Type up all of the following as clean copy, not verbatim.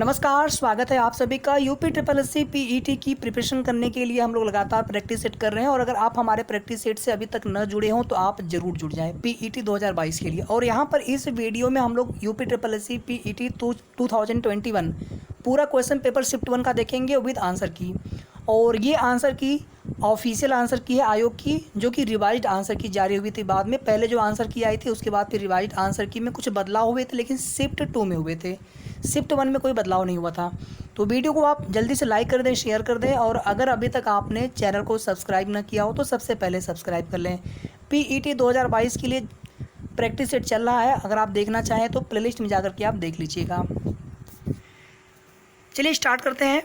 नमस्कार, स्वागत है आप सभी का। UP triple S C PET की प्रिपरेशन करने के लिए हम लोग लगातार प्रैक्टिस सेट कर रहे हैं और अगर आप हमारे प्रैक्टिस सेट से अभी तक न जुड़े हों तो आप ज़रूर जुड़ जाएं पीईटी 2022 के लिए। और यहाँ पर इस वीडियो में हम लोग UP triple S C PET 2021 पूरा क्वेश्चन पेपर शिफ्ट 1 का देखेंगे विद आंसर की। और ये आंसर की ऑफिशियल आंसर की है आयोग की, जो कि रिवाइज्ड आंसर की जारी हुई थी बाद में। पहले जो आंसर की आई थी उसके बाद फिर रिवाइज्ड आंसर की में कुछ बदलाव हुए थे, लेकिन शिफ्ट 2 में हुए थे। शिफ्ट 1 में कोई बदलाव नहीं हुआ था। तो वीडियो को आप जल्दी से लाइक कर दें, शेयर कर दें, और अगर अभी तक आपने चैनल को सब्सक्राइब न किया हो तो सबसे पहले सब्सक्राइब कर लें। पीईटी 2022 के लिए प्रैक्टिस सेट चल रहा है, अगर आप देखना चाहें तो प्लेलिस्ट में जाकर के आप देख लीजिएगा। चलिए स्टार्ट करते हैं।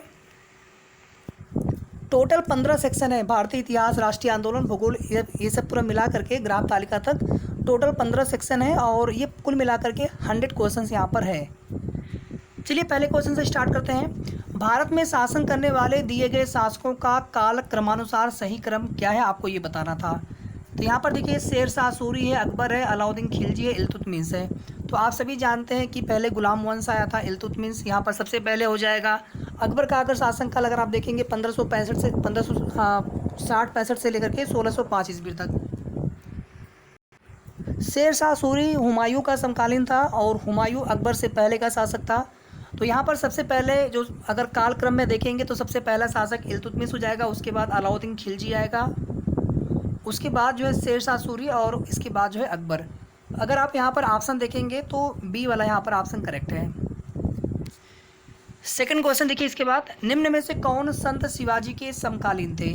टोटल 15 सेक्शन है, भारतीय इतिहास, राष्ट्रीय आंदोलन, भूगोल, ये सब पूरा मिला करके ग्राफ तालिका तक टोटल 15 सेक्शन है और ये कुल मिला करके 100 क्वेश्चंस यहाँ पर है। चलिए पहले क्वेश्चन से स्टार्ट करते हैं। भारत में शासन करने वाले दिए गए शासकों का काल क्रमानुसार सही क्रम क्या है, आपको ये बताना था। तो यहाँ पर देखिए, शेर शाह सूरी है, अकबर है, अलाउद्दीन खिलजी है, इल्तुतमिश है। तो आप सभी जानते हैं कि पहले गुलाम वंश आया था, इल्तुतमिश यहाँ पर सबसे पहले हो जाएगा। अकबर का अगर शासन काल अगर आप देखेंगे 1565 से 1560-65 से लेकर के 1605 ईस्वी तक। शेर शाह सूरी हुमायूं का समकालीन था और हुमायूं अकबर से पहले का शासक था। तो यहाँ पर सबसे पहले जो अगर काल क्रम में देखेंगे तो सबसे पहला शासक इल्तुतमिश हो जाएगा, उसके बाद अलाउद्दीन खिलजी आएगा, उसके बाद जो है शेर शाह सूरी और इसके बाद जो है अकबर। अगर आप यहाँ पर ऑप्शन देखेंगे तो बी वाला यहाँ पर ऑप्शन करेक्ट है। सेकंड क्वेश्चन देखिए इसके बाद, निम्न में से कौन संत शिवाजी के समकालीन थे?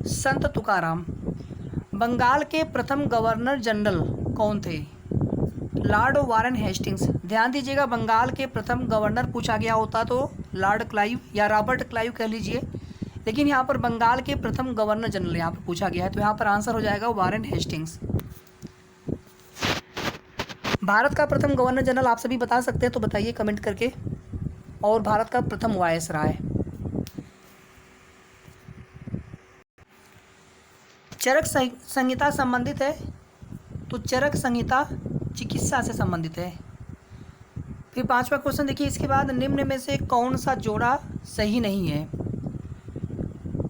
संत तुकाराम। बंगाल के प्रथम गवर्नर जनरल कौन थे? Lord Warren Hastings. ध्यान दीजिएगा, बंगाल के प्रथम गवर्नर पूछा गया होता तो लॉर्ड क्लाइव या रॉबर्ट क्लाइव कह लीजिए, लेकिन यहाँ पर बंगाल के प्रथम गवर्नर जनरल यहाँ पर पूछा गया है, तो यहाँ पर आंसर हो जाएगा वारन हेस्टिंग्स। भारत का प्रथम गवर्नर जनरल आप सभी बता सकते हैं तो बताइए कमेंट करके। और भारत का प्रथम वायसराय। चरक संहिता संबंधित है, तो चरक संहिता चिकित्सा से संबंधित है। फिर पांचवा क्वेश्चन देखिए इसके बाद, निम्न में से कौन सा जोड़ा सही नहीं है?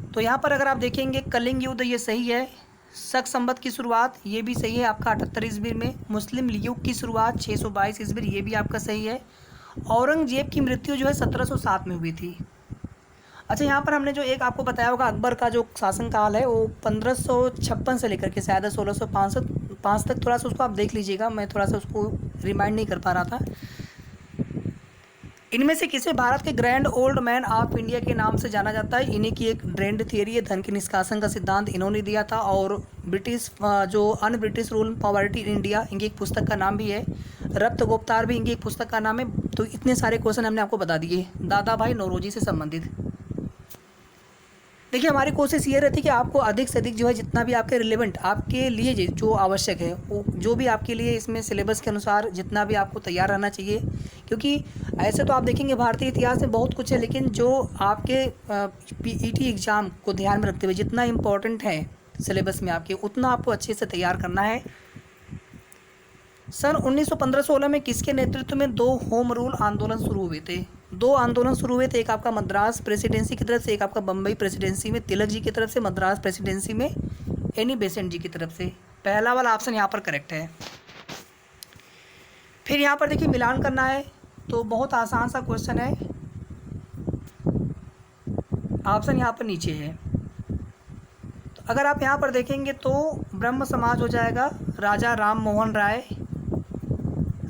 तो यहाँ पर अगर आप देखेंगे कलिंग युद्ध ये सही है, शक संवत की शुरुआत ये भी सही है आपका 78 ईस्वी में, मुस्लिम युग की शुरुआत 622 ईस्वी ये भी आपका सही है, औरंगजेब की मृत्यु जो है 1707 में हुई थी। अच्छा, यहाँ पर हमने जो एक आपको बताया होगा अकबर का जो शासनकाल है वो 1556 से लेकर के शायद 1605 तक, थोड़ा सा उसको आप देख लीजिएगा, मैं थोड़ा सा उसको रिमाइंड नहीं कर पा रहा था। इनमें से किसे भारत के grand old man of India के नाम से जाना जाता है? इन्हीं की एक ड्रेंड थियरी है, धन के निष्कासन का सिद्धांत इन्होंने दिया था, और ब्रिटिश जो un British rule poverty in India इनकी एक पुस्तक का नाम भी है, रक्त गुप्तार भी इनकी एक पुस्तक का नाम है। तो इतने सारे क्वेश्चन हमने आपको बता दिए दादा भाई नौरोजी से संबंधित। देखिए, हमारी कोशिश ये रहती है कि आपको अधिक से अधिक जो है जितना भी आपके रिलेवेंट आपके लिए जो आवश्यक है वो जो भी आपके लिए इसमें सिलेबस के अनुसार जितना भी आपको तैयार रहना चाहिए, क्योंकि ऐसे तो आप देखेंगे भारतीय इतिहास में बहुत कुछ है, लेकिन जो आपके पीईटी एग्ज़ाम को ध्यान में रखते हुए जितना इम्पोर्टेंट है सिलेबस में आपके, उतना आपको अच्छे से तैयार करना है। सन 1915-16 में किसके नेतृत्व में 2 होम रूल आंदोलन शुरू हुए थे? 2 आंदोलन शुरू हुए थे, एक आपका मद्रास प्रेसिडेंसी की तरफ से, एक आपका बम्बई प्रेसिडेंसी में तिलक जी की तरफ से, मद्रास प्रेसिडेंसी में एनी बेसेंट जी की तरफ से। पहला वाला ऑप्शन यहाँ पर करेक्ट है। फिर यहाँ पर देखिए मिलान करना है, तो बहुत आसान सा क्वेश्चन है, ऑप्शन यहाँ पर नीचे है। तो अगर आप यहाँ पर देखेंगे तो ब्रह्म समाज हो जाएगा राजा राम मोहन राय,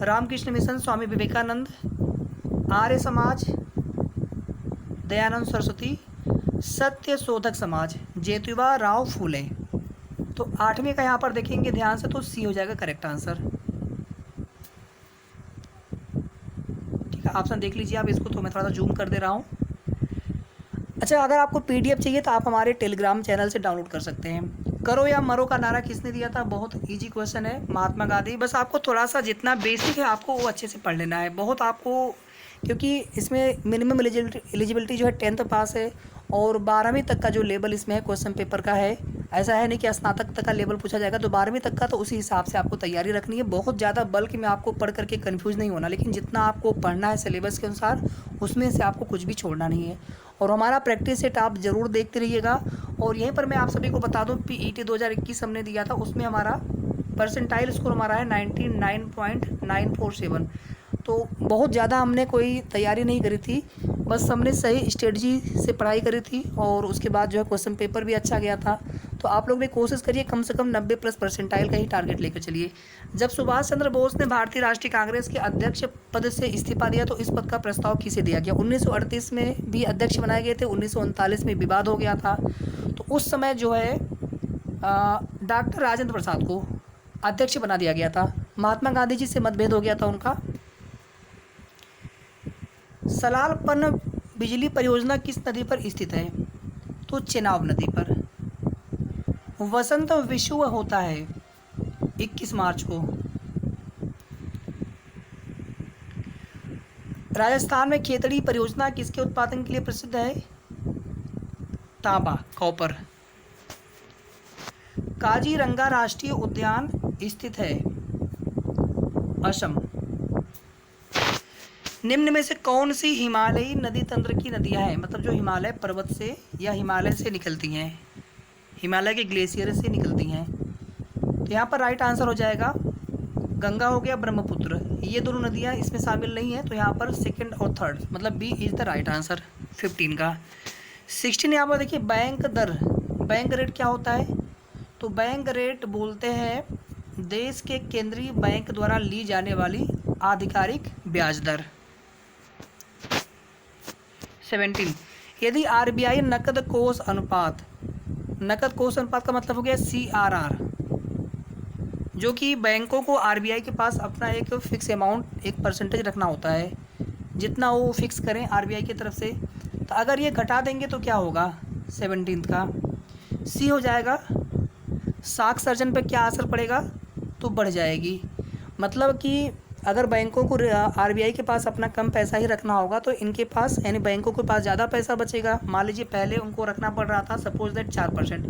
रामकृष्ण मिशन स्वामी विवेकानंद, आर्य समाज दयानंद सरस्वती, सत्य शोधक समाज ज्योतिबा राव फूले। तो 8वें का यहाँ पर देखेंगे ध्यान से तो सी हो जाएगा करेक्ट आंसर। ठीक है, ऑप्शन देख लीजिए आप इसको, तो मैं थोड़ा सा जूम कर दे रहा हूँ। अच्छा, अगर आपको पीडीएफ चाहिए तो आप हमारे टेलीग्राम चैनल से डाउनलोड कर सकते हैं। करो या मरो का नारा किसने दिया था? बहुत इजी क्वेश्चन है, महात्मा गांधी। बस आपको थोड़ा सा जितना बेसिक है आपको वो अच्छे से पढ़ लेना है, बहुत आपको क्योंकि इसमें मिनिमम एलिजिबिलिटी जो है 10th पास है और 12वीं तक का जो लेवल इसमें है क्वेश्चन पेपर का है। ऐसा है नहीं कि स्नातक तक का लेवल पूछा जाएगा, तो 12वीं तक का, तो उसी हिसाब से आपको तैयारी रखनी है। बहुत ज़्यादा बल्क में आपको पढ़ करके कन्फ्यूज़ नहीं होना, लेकिन जितना आपको पढ़ना है सिलेबस के अनुसार उसमें से आपको कुछ भी छोड़ना नहीं है। और हमारा प्रैक्टिस सेट आप ज़रूर देखते रहिएगा। और यहीं पर मैं आप सभी को बता दूँ, PET 2021 हमने दिया था, उसमें हमारा परसेंटाइल स्कोर हमारा है 99.947। तो बहुत ज़्यादा हमने कोई तैयारी नहीं करी थी, बस हमने सही स्ट्रेटजी से पढ़ाई करी थी और उसके बाद जो है क्वेश्चन पेपर भी अच्छा गया था। तो आप लोग भी कोशिश करिए कम से कम 90+ परसेंटाइल का ही टारगेट लेकर चलिए। जब सुभाष चंद्र बोस ने भारतीय राष्ट्रीय कांग्रेस के अध्यक्ष पद से इस्तीफा दिया तो इस पद का प्रस्ताव किसे दिया गया? 1938 में भी अध्यक्ष बनाए गए थे, 1939 में विवाद हो गया था, तो उस समय जो है डॉक्टर राजेंद्र प्रसाद को अध्यक्ष बना दिया गया था। महात्मा गांधी जी से मतभेद हो गया था उनका। सलाल पन बिजली परियोजना किस नदी पर स्थित है? तो चेनाब नदी पर। वसंत विषुव होता है 21 मार्च को। राजस्थान में खेतड़ी परियोजना किसके उत्पादन के लिए प्रसिद्ध है? तांबा, कॉपर। काजीरंगा राष्ट्रीय उद्यान स्थित है असम। निम्न में से कौन सी हिमालयी नदी तंत्र की नदियां हैं? मतलब जो हिमालय पर्वत से या हिमालय से निकलती हैं, हिमालय के ग्लेशियर से निकलती हैं। तो यहाँ पर राइट आंसर हो जाएगा गंगा हो गया, ब्रह्मपुत्र, ये दोनों नदियाँ इसमें शामिल नहीं है, तो यहाँ पर सेकंड और थर्ड मतलब B is the right answer 15 का। 16 यहाँ पर देखिए बैंक दर, बैंक रेट क्या होता है? तो बैंक रेट बोलते हैं देश के केंद्रीय बैंक द्वारा ली जाने वाली आधिकारिक ब्याज दर। 17 यदि RBI नकद कोष अनुपात, नकद कोष अनुपात का मतलब हो गया CRR, जो कि बैंकों को RBI के पास अपना एक फिक्स अमाउंट, एक परसेंटेज रखना होता है, जितना वो फिक्स करें RBI की तरफ से। तो अगर ये घटा देंगे तो क्या होगा? 17 का C हो जाएगा। साख सर्जन पर क्या असर पड़ेगा? तो बढ़ जाएगी। मतलब कि अगर बैंकों को RBI के पास अपना कम पैसा ही रखना होगा तो इनके पास यानी बैंकों के पास ज़्यादा पैसा बचेगा। मान लीजिए पहले उनको रखना पड़ रहा था सपोज दैट 4%,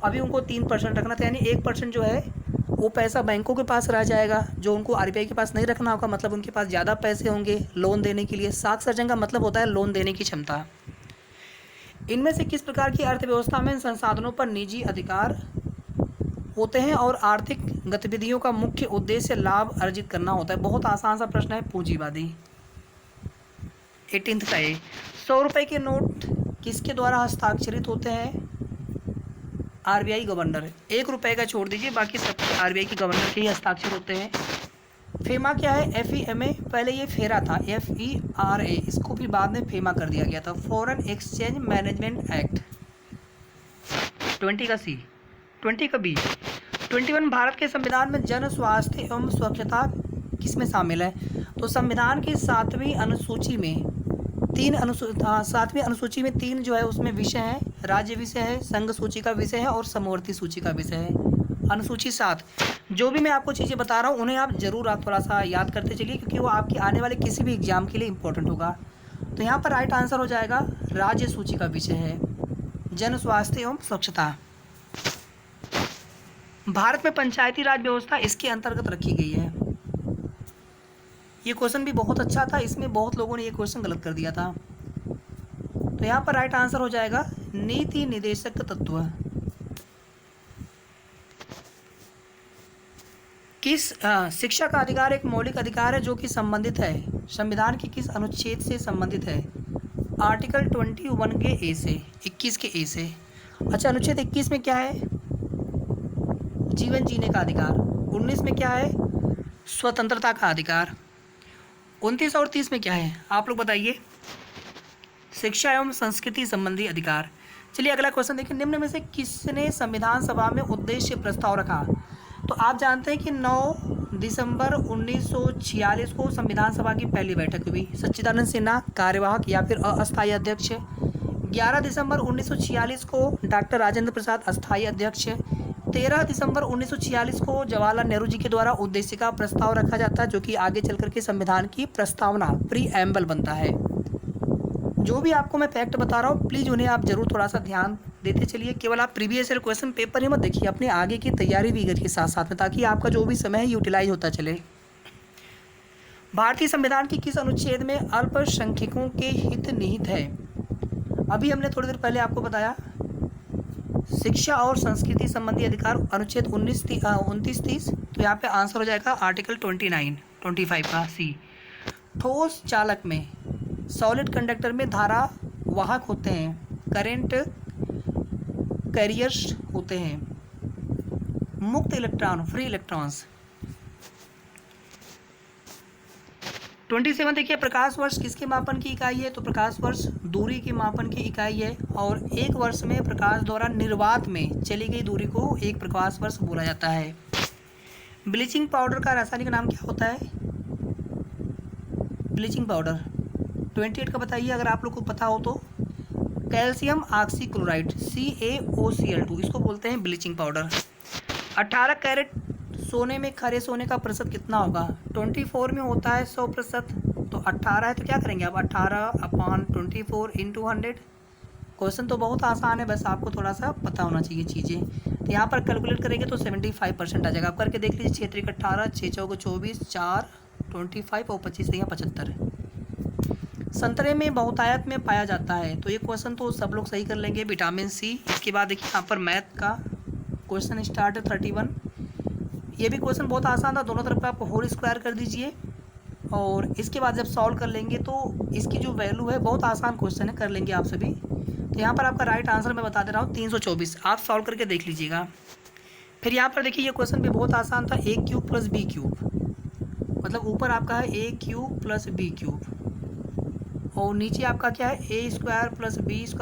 अभी उनको 3% रखना था, यानी 1% जो है वो पैसा बैंकों के पास रह जाएगा, जो उनको RBI के पास नहीं रखना होगा। मतलब उनके पास ज़्यादा पैसे होंगे लोन देने के लिए। साख सर्जन का मतलब होता है लोन देने की क्षमता। इनमें से किस प्रकार की अर्थव्यवस्था में संसाधनों पर निजी अधिकार होते हैं और आर्थिक गतिविधियों का मुख्य उद्देश्य लाभ अर्जित करना होता है? बहुत आसान सा प्रश्न है, पूंजीवादी। 18 का 100 रुपये के नोट किसके द्वारा हस्ताक्षरित होते हैं? RBI governor. 1 रुपये का छोड़ दीजिए, बाकी सब RBI के गवर्नर के ही हस्ताक्षर होते हैं। फेमा क्या है? FEMA, पहले ये फेरा था, FERA, इसको भी बाद में फेमा कर दिया गया था, फॉरेन एक्सचेंज मैनेजमेंट एक्ट। 20 का C, 20 का B। 21 भारत के संविधान में जन स्वास्थ्य एवं स्वच्छता किसमें शामिल है? तो संविधान की 7वीं अनुसूची में 7वीं अनुसूची में 3 जो है उसमें विषय हैं, राज्य विषय है, संघ सूची का विषय है और समवर्ती सूची का विषय है। अनुसूची 7, जो भी मैं आपको चीज़ें बता रहा हूँ उन्हें आप ज़रूर आप थोड़ा सा याद करते चलिए, क्योंकि वो आपके आने वाले किसी भी एग्जाम के लिए इम्पोर्टेंट होगा। तो यहाँ पर राइट आंसर हो जाएगा राज्य सूची का विषय है जन स्वास्थ्य एवं स्वच्छता। भारत में पंचायती राज व्यवस्था इसके अंतर्गत रखी गई है। ये क्वेश्चन भी बहुत अच्छा था, इसमें बहुत लोगों ने ये क्वेश्चन गलत कर दिया था। तो यहाँ पर राइट आंसर हो जाएगा नीति निदेशक तत्व। किस शिक्षा का अधिकार एक मौलिक अधिकार है जो कि संबंधित है संविधान के किस अनुच्छेद से संबंधित है? आर्टिकल 21 के ए से, 21 के ए से। अच्छा, अनुच्छेद 21 में क्या है? जीवन जीने का अधिकार। 19 में क्या है? स्वतंत्रता का अधिकार। 29 और 30 में क्या है? आप लोग बताइए। शिक्षा एवं संस्कृति संबंधी अधिकार। चलिए अगला क्वेश्चन देखिए, निम्न में से किसने संविधान सभा में उद्देश्य प्रस्ताव रखा? तो आप जानते हैं कि 9 दिसंबर 1946 को संविधान सभा की पहली बैठक हुई। सच्चिदानंद सिन्हा कार्यवाहक या फिर अस्थायी अध्यक्ष। 11 दिसंबर 1946 को डॉक्टर राजेंद्र प्रसाद अस्थायी अध्यक्ष। 13 दिसंबर 1946 को जवाहरलाल नेहरू जी के द्वारा उद्देश्य का प्रस्ताव रखा जाता है, जो कि आगे चल करके संविधान की प्रस्तावना प्रीएम्बल बनता है। जो भी आपको मैं फैक्ट बता रहा हूँ, प्लीज़ उन्हें आप जरूर थोड़ा सा ध्यान देते चलिए। केवल आप प्रीवियस ईयर क्वेश्चन पेपर ही मत देखिए, अपने आगे की तैयारी भी करिए साथ साथ में, ताकि आपका जो भी समय है यूटिलाइज होता चले। भारतीय संविधान की किस अनुच्छेद में अल्पसंख्यकों के हित निहित है? अभी हमने थोड़ी देर पहले आपको बताया, शिक्षा और संस्कृति संबंधी अधिकार अनुच्छेद 29-30। तो यहाँ पे आंसर हो जाएगा आर्टिकल 25 का सी। ठोस चालक में, सॉलिड कंडक्टर में धारा वाहक होते हैं, करंट कैरियर्स होते हैं, मुक्त इलेक्ट्रॉन फ्री इलेक्ट्रॉन्स। 27 देखिए, प्रकाश वर्ष किसके मापन की इकाई है? तो प्रकाश वर्ष दूरी के मापन की इकाई है, और एक वर्ष में प्रकाश द्वारा निर्वात में चली गई दूरी को एक प्रकाश वर्ष बोला जाता है। ब्लीचिंग पाउडर का रासायनिक नाम क्या होता है? ब्लीचिंग पाउडर 28 का बताइए अगर आप लोग को पता हो तो। कैल्शियम ऑक्सीक्लोराइड CaOCl2, इसको बोलते हैं ब्लीचिंग पाउडर। 18 कैरेट सोने में खरे सोने का प्रतिशत कितना होगा? 24 में होता है 100%, तो 18 है तो क्या करेंगे आप? 18/24 × 100। क्वेश्चन तो बहुत आसान है, बस आपको थोड़ा सा पता होना चाहिए चीज़ें। तो यहाँ पर कैलकुलेट करेंगे तो 75% आ जाएगा। आप करके देख लीजिए, 6 3 18, 6 4 24, 4 25 और 25 75। संतरे में बहुतायत में पाया जाता है, तो ये क्वेश्चन तो सब लोग सही कर लेंगे, विटामिन सी। इसके बाद देखिए यहाँ पर मैथ का क्वेश्चन स्टार्ट है 31। ये भी क्वेश्चन बहुत आसान था, दोनों तरफ का आप होल स्क्वायर कर दीजिए, और इसके बाद जब सॉल्व कर लेंगे तो इसकी जो वैल्यू है, बहुत आसान क्वेश्चन है, कर लेंगे आप सभी। तो यहाँ पर आपका राइट आंसर मैं बता दे रहा हूँ 324, आप सॉल्व करके देख लीजिएगा। फिर यहाँ पर देखिए, ये क्वेश्चन भी बहुत आसान था, a³ + b³, मतलब ऊपर आपका है a³ + b³ और नीचे आपका क्या है, a² + b² -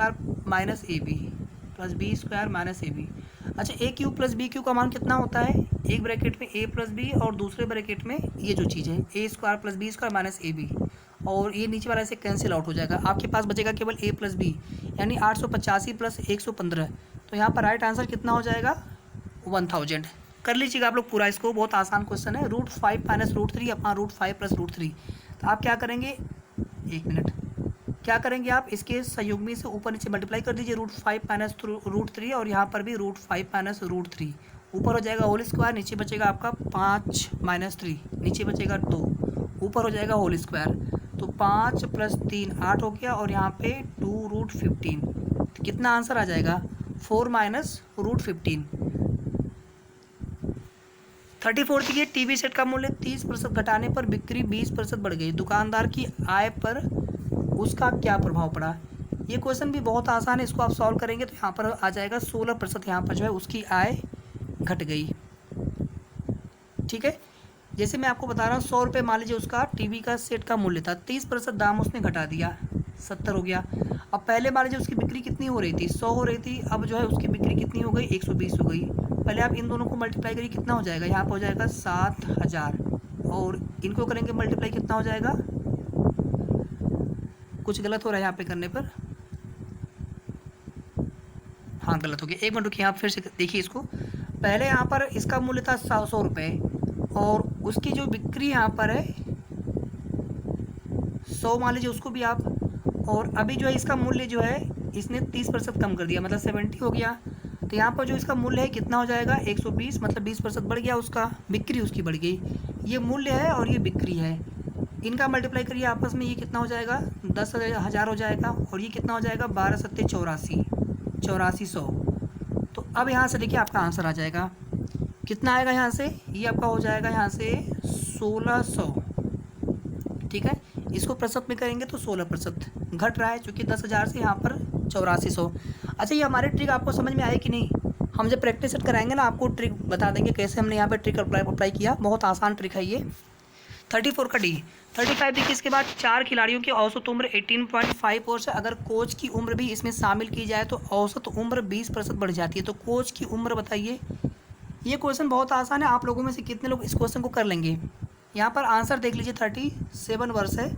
ab। अच्छा, a³ + b³ का मान कितना होता है? एक ब्रैकेट में a + b और दूसरे ब्रैकेट में ये जो चीज़ है a² + b² - ab, और ये नीचे वाला ऐसे कैंसिल आउट हो जाएगा। आपके पास बचेगा केवल a + b, यानी 885 + 115। तो यहाँ पर राइट आंसर कितना हो जाएगा? 1000। कर लीजिएगा आप लोग पूरा, इसको बहुत आसान क्वेश्चन है। √5 - √3 अपॉन √5 + √3। तो आप क्या करेंगे, एक मिनट, क्या करेंगे आप, इसके संयुग्मी से ऊपर नीचे मल्टीप्लाई कर दीजिए, √5 - √3, और यहाँ पर भी √5 - √3। ऊपर हो जाएगा होल स्क्वायर, नीचे बचेगा आपका 5 - 3, नीचे बचेगा 2, ऊपर हो जाएगा होल स्क्वायर। तो 5 + 3 8 हो गया, और यहाँ पे 2√15। तो कितना आंसर आ जाएगा? 4 - √15। 34 देखिए, टीवी सेट का मूल्य 30% घटाने पर बिक्री 20% बढ़ गई, दुकानदार की आय पर उसका क्या प्रभाव पड़ा? ये क्वेश्चन भी बहुत आसान है, इसको आप सॉल्व करेंगे तो यहाँ पर आ जाएगा 16% यहाँ पर जो है उसकी आय घट गई। ठीक है, जैसे मैं आपको बता रहा हूँ, 100 रुपये मान लीजिए उसका टीवी का सेट का मूल्य था, 30% दाम उसने घटा दिया, 70 हो गया। अब पहले मान लीजिए उसकी बिक्री कितनी हो रही थी? 100 हो रही थी, अब जो है उसकी बिक्री कितनी हो गई? 120 हो गई। पहले आप इन दोनों को मल्टीप्लाई करिए, कितना हो जाएगा? यहाँ पर हो जाएगा 7000, और इनको करेंगे मल्टीप्लाई, कितना हो जाएगा? कुछ गलत हो रहा है यहाँ पे करने पर, हाँ गलत हो गया, एक मिनट रुकिए, आप फिर से देखिए इसको। पहले यहाँ पर इसका मूल्य था 100 रुपये, और उसकी जो बिक्री यहाँ पर है 100 मान लीजिए उसको भी आप, और अभी जो है इसका मूल्य जो है इसने 30% कम कर दिया, मतलब 70 हो गया। तो यहाँ पर जो इसका मूल्य है कितना हो जाएगा? 120, मतलब 20% बढ़ गया उसका, बिक्री उसकी बढ़ गई। ये मूल्य है और ये बिक्री है, इनका मल्टीप्लाई करिए आपस में, ये कितना हो जाएगा? 10,000 हो जाएगा, और ये कितना हो जाएगा? 12 × 7 = 8400। तो अब यहाँ से देखिए आपका आंसर आ जाएगा, कितना आएगा यहाँ से? ये आपका हो जाएगा यहाँ से 1600। ठीक है, इसको प्रतिशत में करेंगे तो 16% घट रहा है, चूँकि 10,000 से यहाँ पर 8400। अच्छा, ये हमारे ट्रिक आपको समझ में आए कि नहीं? हम जब प्रैक्टिस सेट कराएंगे ना, आपको ट्रिक बता देंगे कैसे हमने यहाँ पर ट्रिक अप्लाई किया, बहुत आसान ट्रिक है ये। 34 का डी। 35 देखिए, इसके बाद 4 खिलाड़ियों की औसत उम्र 18.5 वर्ष है। अगर कोच की उम्र भी इसमें शामिल की जाए तो औसत उम्र 20% बढ़ जाती है। तो कोच की उम्र बताइए। ये क्वेश्चन बहुत आसान है, आप लोगों में से कितने लोग इस क्वेश्चन को कर लेंगे? यहाँ पर आंसर देख लीजिए, 37 वर्ष है।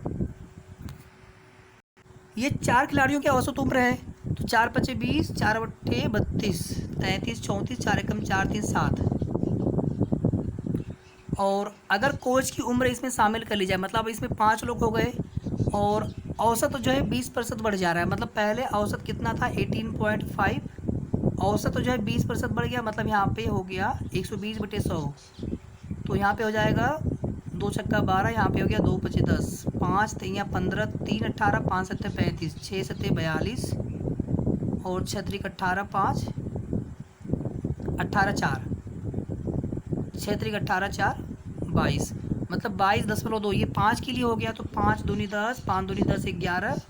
ये 4 खिलाड़ियों की औसत उम्र है, तो 4 पचे 20, 4 बट्टे 32, 33, 34, 4 एकम 4, 3, 7। और अगर कोच की उम्र इसमें शामिल कर ली जाए, मतलब इसमें 5 लोग हो गए और औसत जो है 20% बढ़ जा रहा है। मतलब पहले औसत कितना था 18.5, औसत जो है 20% बढ़ गया। मतलब यहाँ पे हो गया 120/100। तो यहाँ पे हो जाएगा 2 छक्का 12, यहाँ पे हो गया 2 पचे 10, 5 3 15, 3 18, 5 7 35, 6 7 42 और 6 3 18, 5 18 4, 6 3 18 4 22। मतलब 22.2। ये 5 के लिए हो गया, तो 5 दूनी 10, 5 दूनी 10 11,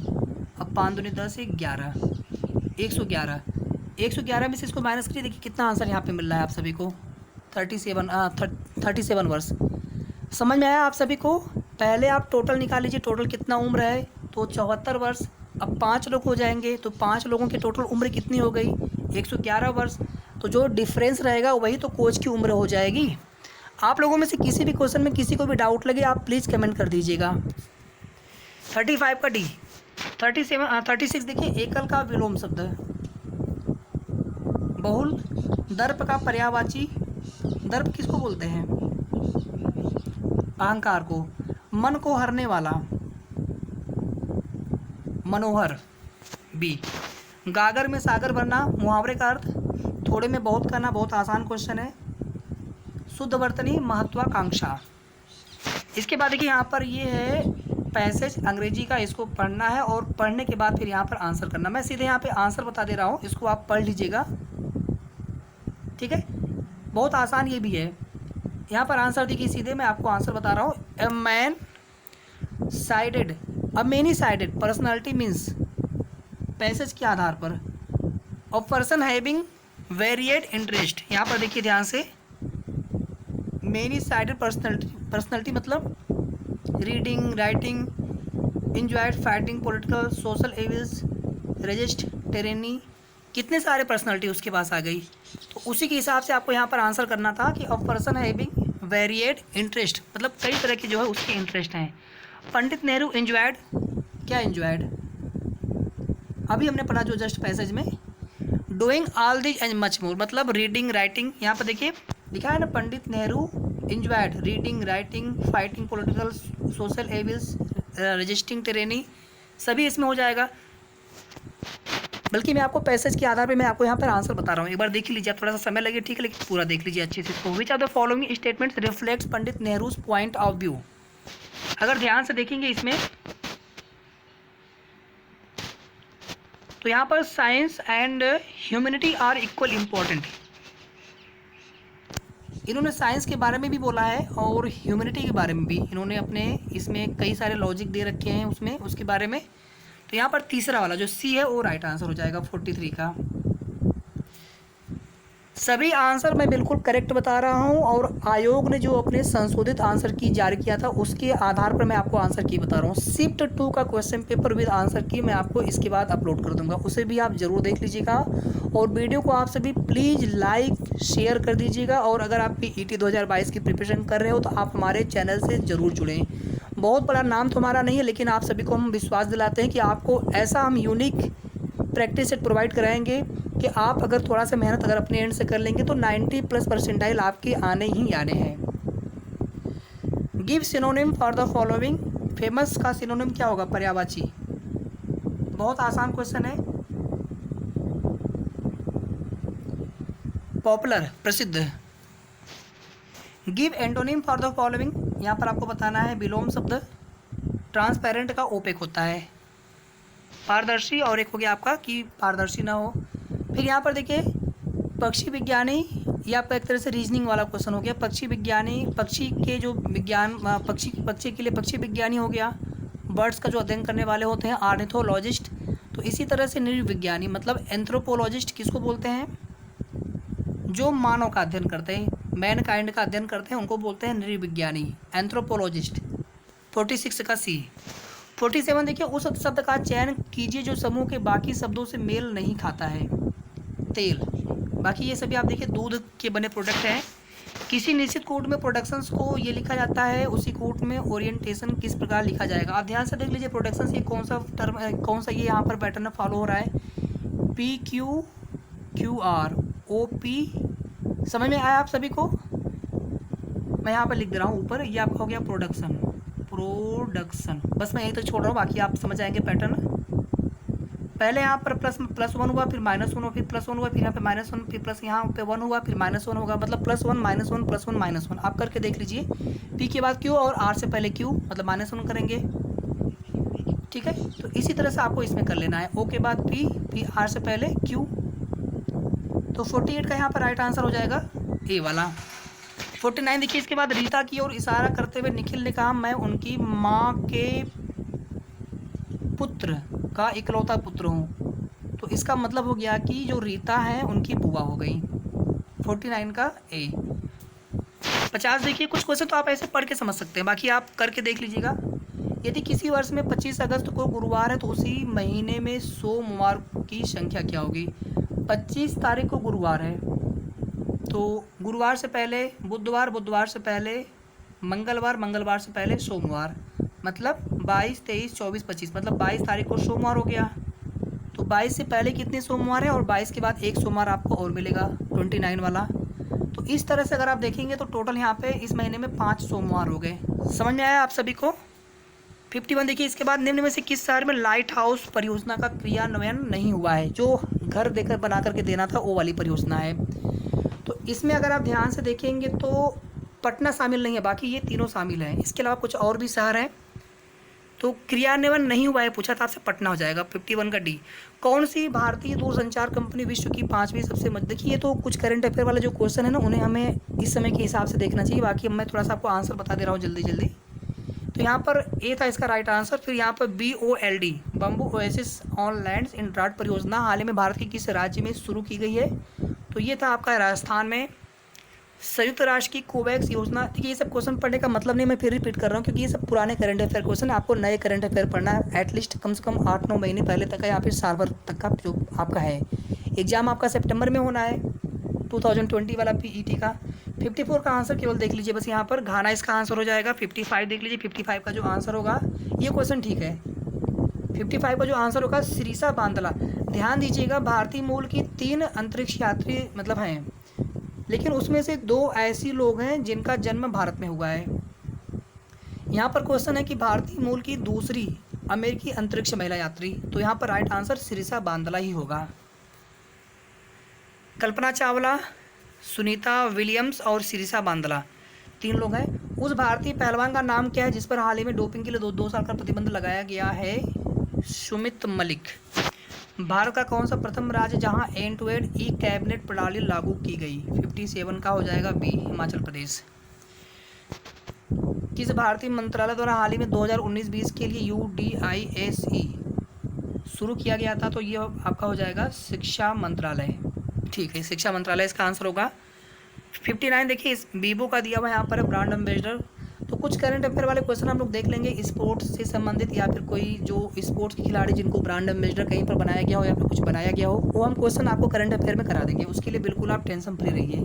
अब 5 दूनी 10 11, 111। 111 में से इसको माइनस करिए, देखिए कितना आंसर यहाँ पे मिल रहा है आप सभी को। 37 वर्ष। समझ में आया आप सभी को? पहले आप टोटल निकाल लीजिए, टोटल कितना उम्र है, तो 74 वर्ष। अब 5 लोग हो जाएंगे, तो 5 लोगों की टोटल उम्र कितनी हो गई 111 वर्ष। तो जो डिफरेंस रहेगा वही तो कोच की उम्र हो जाएगी। आप लोगों में से किसी भी क्वेश्चन में किसी को भी डाउट लगे, आप प्लीज़ कमेंट कर दीजिएगा। 35 का डी। 36 देखिए, एकल का विलोम शब्द, बहुल, दर्प का पर्यायवाची। दर्प किसको बोलते हैं? अहंकार को। मन को हरने वाला, मनोहर, बी। गागर में सागर भरना, मुहावरे का अर्थ थोड़े में बहुत करना। बहुत आसान क्वेश्चन है। शुद्ध वर्तनी, महत्वाकांक्षा। इसके बाद देखिए यहाँ पर ये है पैसेज अंग्रेजी का, इसको पढ़ना है और पढ़ने के बाद फिर यहाँ पर आंसर करना। मैं सीधे यहाँ पे आंसर बता दे रहा हूँ, इसको आप पढ़ लीजिएगा, ठीक है। बहुत आसान ये भी है। यहाँ पर आंसर देखिए, सीधे मैं आपको आंसर बता रहा हूँ। A man sided, a many sided personality means, passage के आधार पर, और पर्सन हैविंग वेरिएड इंटरेस्ट। यहाँ पर देखिए ध्यान से, मेनी साइडेड पर्सनालिटी मतलब reading, writing, enjoyed, fighting, political, social evils, resist, tyranny, कितने सारे पर्सनालिटी उसके पास आ गई। तो उसी के हिसाब से आपको यहाँ पर आंसर करना था कि a person having varied interest, मतलब कई तरह के जो है उसके इंटरेस्ट हैं। पंडित नेहरू इंजॉयड, क्या इंजॉयड, अभी हमने पढ़ा जो जस्ट पैसेज में। Doing all this and much more, मतलब रीडिंग, राइटिंग। यहाँ पर देखिए लिखा है ना, Pandit Nehru enjoyed reading, writing, fighting political, social evils, resisting tyranny, सभी इसमें हो जाएगा। बल्कि मैं आपको पैसेज के आधार पे मैं आपको यहाँ पर आंसर बता रहा हूँ, एक बार देख लीजिए। आप थोड़ा सा समय लगे, ठीक है, लेकिन पूरा देख लीजिए अच्छे से इसको। Which are the following statements reflects Pandit Nehru's point of view. अगर ध्यान से देखेंगे इसमें, तो यहाँ पर science and humanity are equal important. इन्होंने साइंस के बारे में भी बोला है और ह्यूमैनिटी के बारे में भी। इन्होंने अपने इसमें कई सारे लॉजिक दे रखे हैं उसमें, उसके बारे में। तो यहाँ पर तीसरा वाला जो सी है वो राइट आंसर हो जाएगा 43 का। सभी आंसर मैं बिल्कुल करेक्ट बता रहा हूँ, और आयोग ने जो अपने संशोधित आंसर की जारी किया था उसके आधार पर मैं आपको आंसर की बता रहा हूँ। शिफ्ट 2 का क्वेश्चन पेपर विद आंसर की मैं आपको इसके बाद अपलोड कर दूंगा, उसे भी आप ज़रूर देख लीजिएगा। और वीडियो को आप सभी प्लीज़ लाइक शेयर कर दीजिएगा। और अगर आप PET 2022 की प्रिपरेशन कर रहे हो तो आप हमारे चैनल से ज़रूर जुड़ें। बहुत बड़ा नाम तो हमारा नहीं है, लेकिन आप सभी को हम विश्वास दिलाते हैं कि आपको ऐसा हम यूनिक प्रैक्टिस सेट प्रोवाइड कराएंगे कि आप अगर थोड़ा सा मेहनत अगर अपने एंड से कर लेंगे तो 90+ परसेंटाइल आपके आने ही आने हैं। Give synonym for the following. Famous का सिनोनिम क्या होगा? पर्यायवाची। बहुत आसान क्वेश्चन है। पॉपुलर, प्रसिद्ध। Give antonym for the following. यहाँ पर आपको बताना है विलोम शब्द। ट्रांसपेरेंट का ओपेक होता है, पारदर्शी, और एक हो गया आपका कि पारदर्शी ना हो। फिर यहाँ पर देखिए पक्षी विज्ञानी, ये आपका एक तरह से रीजनिंग वाला क्वेश्चन हो गया। पक्षी विज्ञानी, पक्षी के जो विज्ञान, पक्षी के लिए पक्षी विज्ञानी हो गया। बर्ड्स का जो अध्ययन करने वाले होते हैं ऑर्निथोलॉजिस्ट। तो इसी तरह से नृविज्ञानी मतलब एंथ्रोपोलॉजिस्ट किसको बोलते हैं? जो मानव का अध्ययन करते हैं, मैन काइंड का अध्ययन करते हैं, उनको बोलते हैं नृविज्ञानी, एंथ्रोपोलॉजिस्ट। 46 का सी। 47 देखिए उस शब्द का चयन कीजिए जो समूह के बाकी शब्दों से मेल नहीं खाता है। तेल। बाकी ये सभी आप देखिए दूध के बने प्रोडक्ट हैं। किसी निश्चित कोड में प्रोडक्शंस को ये लिखा जाता है, उसी कोड में ओरिएंटेशन किस प्रकार लिखा जाएगा। आप ध्यान से देख लीजिए प्रोडक्शंस ये कौन सा टर्म, कौन सा ये यहाँ पर पैटर्न फॉलो हो रहा है। PQQROP। समझ में आया आप सभी को? मैं यहाँ पर लिख दे रहा हूँ ऊपर, ये आपका हो गया प्रोडक्शन। बस मैं यहीं तक छोड़ रहा हूँ, बाकी आप समझ आएंगे पैटर्न। पहले यहाँ पर +1 हुआ, फिर -1 हुआ, फिर +1 हुआ, फिर यहाँ पे -1, फिर प्लस यहाँ पे 1 हुआ, फिर -1 होगा, मतलब +1 -1 +1 -1। आप करके देख लीजिए। P के बाद Q और R से पहले Q, मतलब -1 करेंगे, ठीक है। तो इसी तरह से आपको इसमें कर लेना है। O के बाद P, फिर R से पहले Q। तो 48 का यहाँ पर राइट आंसर हो जाएगा ए वाला। 49 देखिए, इसके बाद रीता की ओर इशारा करते हुए निखिल ने कहा, मैं उनकी माँ के पुत्र का इकलौता पुत्र हूँ। तो इसका मतलब हो गया कि जो रीता है उनकी बुआ हो गई। 49 का ए। 50 देखिए, कुछ क्वेश्चन तो आप ऐसे पढ़ के समझ सकते हैं, बाकी आप करके देख लीजिएगा। यदि किसी वर्ष में 25 अगस्त को गुरुवार है तो उसी महीने में सोमवार की संख्या क्या होगी? 25 तारीख को गुरुवार है, तो गुरुवार से पहले बुधवार, बुधवार से पहले मंगलवार, मंगलवार से पहले सोमवार, मतलब 22, 23, 24, 25, मतलब 22 तारीख को सोमवार हो गया। तो 22 से पहले कितने सोमवार है और 22 के बाद एक सोमवार आपको और मिलेगा, 29 वाला। तो इस तरह से अगर आप देखेंगे तो टोटल यहाँ पे इस महीने में 5 सोमवार हो गए। समझ में आया आप सभी को? 51 देखिए, इसके बाद निम्न में से किस शहर में लाइट हाउस परियोजना का क्रियान्वयन नहीं हुआ है? जो घर देकर बना करके देना था वो वाली परियोजना है। तो इसमें अगर आप ध्यान से देखेंगे तो पटना शामिल नहीं है, बाकी ये तीनों शामिल हैं। इसके अलावा कुछ और भी शहर हैं। तो क्रियान्वयन नहीं हुआ है पूछा था आपसे, पटना हो जाएगा। 51 का डी। कौन सी भारतीय दूरसंचार कंपनी विश्व की 5वीं सबसे देखिए, ये तो कुछ करंट अफेयर वाले जो क्वेश्चन है ना, उन्हें हमें इस समय के हिसाब से देखना चाहिए। बाकी मैं थोड़ा सा आपको आंसर बता दे रहा हूँ जल्दी जल्दी। तो यहाँ पर ए था इसका राइट आंसर। फिर यहाँ पर BOLD, bamboo oasis on lands in drought परियोजना हाल ही में भारत के किस राज्य में शुरू की गई है? तो ये था आपका राजस्थान में। संयुक्त राष्ट्र की कोवैक्स योजना। देखिए, ये सब क्वेश्चन पढ़ने का मतलब नहीं, मैं फिर रिपीट कर रहा हूँ क्योंकि ये सब पुराने करंट अफेयर क्वेश्चन है। आपको नए करंट अफेयर पढ़ना है, एटलीस्ट कम से कम 8-9 महीने पहले तक का या फिर साल भर तक का जो आपका है। एग्जाम आपका सितंबर में होना है, 2020 वाला PET का। 54 का आंसर केवल देख लीजिए बस यहाँ पर, घाना इसका आंसर हो जाएगा। 55 देख लीजिए, 55 का जो आंसर होगा, ये क्वेश्चन ठीक है। 55 का जो आंसर होगा सिरिसा बांदला। ध्यान दीजिएगा, भारतीय मूल की 3 अंतरिक्ष यात्री मतलब हैं, लेकिन उसमें से 2 ऐसी लोग हैं जिनका जन्म भारत में हुआ है। यहाँ पर क्वेश्चन है कि भारतीय मूल की दूसरी अमेरिकी अंतरिक्ष महिला यात्री, तो यहाँ पर राइट आंसर सिरिसा बांदला ही होगा। कल्पना चावला, सुनीता विलियम्स और सिरिसा बांदला 3 लोग हैं। उस भारतीय पहलवान का नाम क्या है जिस पर हाल ही में डोपिंग के लिए 2 साल का प्रतिबंध लगाया गया है? सुमित मलिक। भारत का कौन सा प्रथम राज्य जहां end to end e cabinet प्रणाली लागू की गई? 57 का हो जाएगा बी, हिमाचल प्रदेश। किस भारतीय मंत्रालय द्वारा हाल ही में 2019-20 के लिए UDISE शुरू किया गया था? तो ये आपका हो जाएगा शिक्षा मंत्रालय। ठीक है, शिक्षा मंत्रालय इसका आंसर होगा। 59 देखिए, इस बीबो का दिया हुआ यहाँ पर ब्रांड एम्बेसडर। तो कुछ करंट अफेयर वाले क्वेश्चन हम लोग देख लेंगे, स्पोर्ट्स से संबंधित या फिर कोई जो स्पोर्ट्स के खिलाड़ी जिनको ब्रांड एम्बेसडर कहीं पर बनाया गया हो या फिर कुछ बनाया गया हो, वो हम क्वेश्चन आपको करंट अफेयर में करा देंगे। उसके लिए बिल्कुल आप टेंशन फ्री रहिए।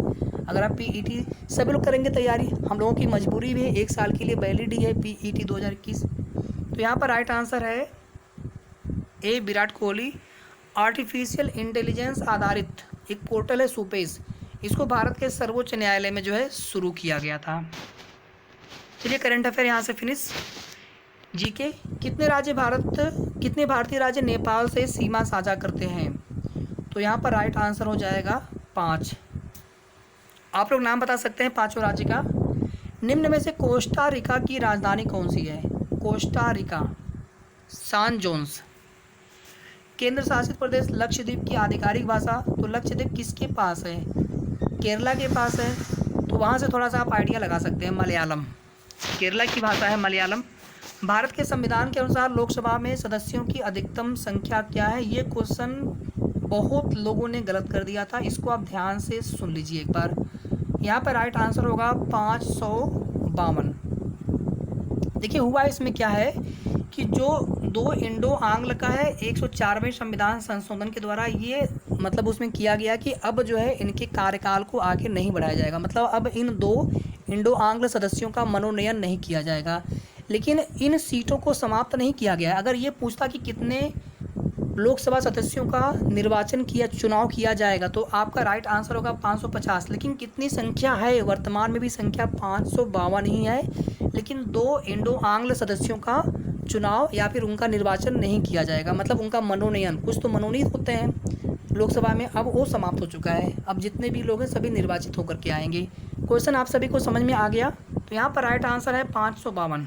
अगर आप PET सभी लोग करेंगे तैयारी, हम लोगों की मजबूरी भी है, 1 साल के लिए वैलिड ही है PET 2021। तो यहाँ पर राइट आंसर है ए, विराट कोहली। आर्टिफिशियल इंटेलिजेंस आधारित एक पोर्टल है सुपेस, इसको भारत के सर्वोच्च न्यायालय में जो है शुरू किया गया था। चलिए करंट अफेयर यहाँ से फिनिश। जीके, कितने भारतीय राज्य नेपाल से सीमा साझा करते हैं? तो यहाँ पर राइट आंसर हो जाएगा 5। आप लोग नाम बता सकते हैं 5 राज्य का। निम्न में से कोस्टा रिका की राजधानी कौन सी है? कोस्टा रिका, सान जोन्स। केंद्र शासित प्रदेश लक्षद्वीप की आधिकारिक भाषा, तो लक्षद्वीप किसके पास है? केरला के पास है, तो वहाँ से थोड़ा सा आप आइडिया लगा सकते हैं, मलयालम। केरला की भाषा है मलयालम। भारत के संविधान के अनुसार लोकसभा में सदस्यों की अधिकतम संख्या क्या है? ये क्वेश्चन बहुत लोगों ने गलत कर दिया था, इसको आप ध्यान से सुन लीजिए एक बार। यहाँ पर राइट आंसर होगा 552। देखिए हुआ इसमें क्या है कि जो 2 इंडो आंग्ल का है 104वें संविधान संशोधन के द्वारा ये मतलब उसमें किया गया कि अब जो है इनके कार्यकाल को आगे नहीं बढ़ाया जाएगा, मतलब अब इन 2 इंडो आंग्ल सदस्यों का मनोनयन नहीं किया जाएगा। लेकिन इन सीटों को समाप्त नहीं किया गया। अगर ये पूछता कि कितने लोकसभा सदस्यों का निर्वाचन किया चुनाव किया जाएगा, तो आपका राइट आंसर होगा 550। लेकिन कितनी संख्या है, वर्तमान में भी संख्या 552 ही है, लेकिन 2 इंडो आंग्ल सदस्यों का चुनाव या फिर उनका निर्वाचन नहीं किया जाएगा, मतलब उनका मनोनयन, कुछ तो मनोनीत होते हैं लोकसभा में, अब वो समाप्त हो चुका है। अब जितने भी लोग हैं सभी निर्वाचित होकर के आएंगे। क्वेश्चन आप सभी को समझ में आ गया? तो यहाँ पर राइट आंसर है 552।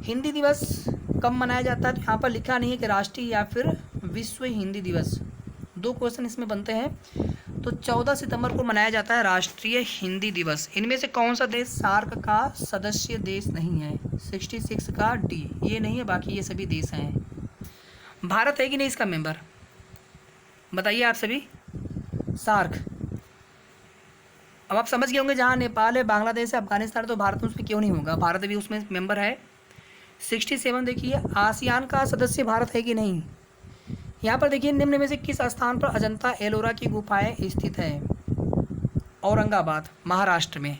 हिंदी दिवस कब मनाया जाता है? तो यहाँ पर लिखा नहीं है कि राष्ट्रीय या फिर विश्व हिंदी दिवस, 2 क्वेश्चन इसमें बनते हैं। तो 14 सितंबर को मनाया जाता है राष्ट्रीय हिंदी दिवस। इनमें से कौन सा देश सार्क का सदस्य देश नहीं है? 66 का डी, ये नहीं है, बाकी ये सभी देश हैं। भारत है कि नहीं इसका मेंबर, बताइए आप सभी। सार्क, अब आप समझ गए होंगे, जहाँ नेपाल है, बांग्लादेश है, अफगानिस्तान है, तो भारत उसमें क्यों नहीं होगा, भारत भी उसमें मेंबर है। 67 देखिए, आसियान का सदस्य भारत है कि नहीं? यहाँ पर देखिए, निम्न में से किस स्थान पर अजंता एलोरा की गुफाएं स्थित है? औरंगाबाद, महाराष्ट्र में।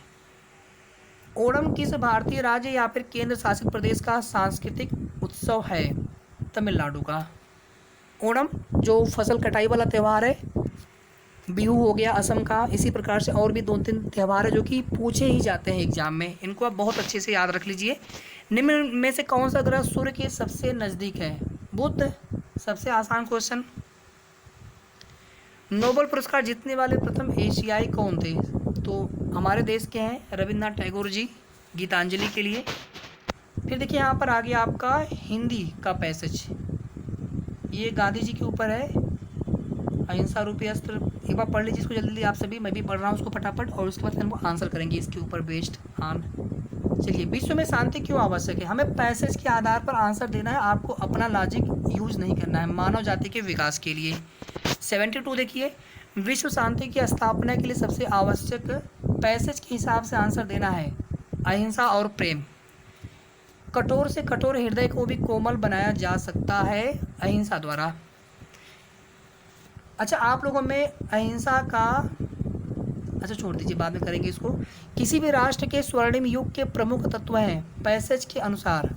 ओणम किस भारतीय राज्य या फिर केंद्र शासित प्रदेश का सांस्कृतिक उत्सव है? तमिलनाडु का। ओणम जो फसल कटाई वाला त्यौहार है, बिहू हो गया असम का, इसी प्रकार से और भी 2-3 त्यौहार है जो कि पूछे ही जाते हैं एग्जाम में, इनको आप बहुत अच्छे से याद रख लीजिए। निम्न में से कौन सा ग्रह सूर्य के सबसे नज़दीक है? बुध, सबसे आसान क्वेश्चन। नोबेल पुरस्कार जीतने वाले प्रथम एशियाई कौन थे? तो हमारे देश के हैं, रविन्द्रनाथ टैगोर जी, गीतांजलि के लिए। फिर देखिए यहाँ पर आ गया आपका हिंदी का पैसेज, ये गांधी जी के ऊपर है, अहिंसा रूपी अस्त्र। एक बार पढ़ लीजिए इसको जल्दी आप सभी, मैं भी पढ़ रहा हूँ उसको फटाफट, और उसके बाद हम आंसर करेंगे इसके ऊपर बेस्ड ऑन। चलिए, विश्व में शांति क्यों आवश्यक है? हमें पैसेज के आधार पर आंसर देना है, आपको अपना लॉजिक यूज नहीं करना है, मानव जाति के विकास के लिए। 72 देखिए, विश्व शांति की स्थापना के लिए सबसे आवश्यक, पैसेज के हिसाब से आंसर देना है अहिंसा और प्रेम। कठोर से कठोर हृदय को भी कोमल बनाया जा सकता है अहिंसा द्वारा। अच्छा, आप लोगों में अहिंसा का, अच्छा छोड़ दीजिए, बाद में करेंगे इसको। किसी भी राष्ट्र के स्वर्णिम युग के प्रमुख तत्व हैं पैसेज के अनुसार?